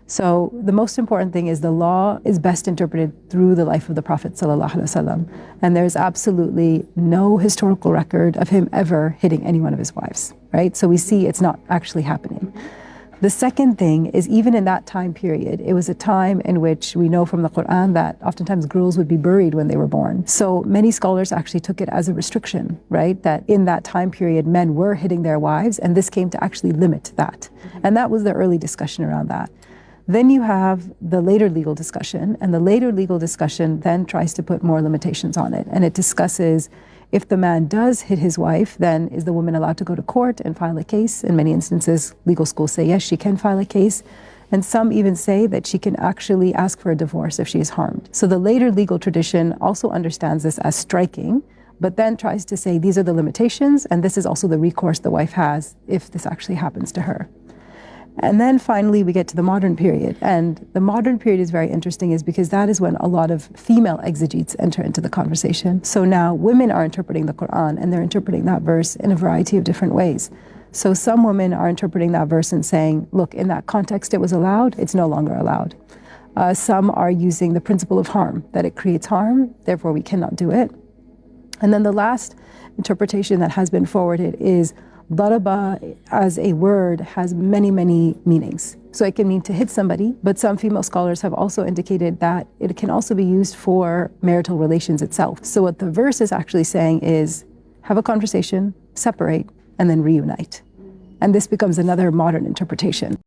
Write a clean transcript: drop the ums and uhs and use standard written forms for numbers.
So the most important thing is the law is best interpreted through the life of the Prophet ﷺ. And there's absolutely no historical record of him ever hitting any one of his wives, right? So we see it's not actually happening. The second thing is, even in that time period, it was a time in which we know from the Quran that oftentimes girls would be buried when they were born. So many scholars actually took it as a restriction, right? That in that time period, men were hitting their wives, and this came to actually limit that. And that was the early discussion around that. Then you have the later legal discussion, and the later legal discussion then tries to put more limitations on it. And it discusses, if the man does hit his wife, then is the woman allowed to go to court and file a case? In many instances, legal schools say yes, she can file a case. And some even say that she can actually ask for a divorce if she is harmed. So the later legal tradition also understands this as striking, but then tries to say these are the limitations, and this is also the recourse the wife has if this actually happens to her. And then finally we get to the modern period. And the modern period is very interesting, is because that is when a lot of female exegetes enter into the conversation. So now women are interpreting the Quran, and they're interpreting that verse in a variety of different ways. So some women are interpreting that verse and saying, look, in that context it was allowed, it's no longer allowed. Some are using the principle of harm, that it creates harm, therefore we cannot do it. And then the last interpretation that has been forwarded is daraba as a word has many, many meanings. So it can mean to hit somebody, but some female scholars have also indicated that it can also be used for marital relations itself. So what the verse is actually saying is, have a conversation, separate, and then reunite. And this becomes another modern interpretation.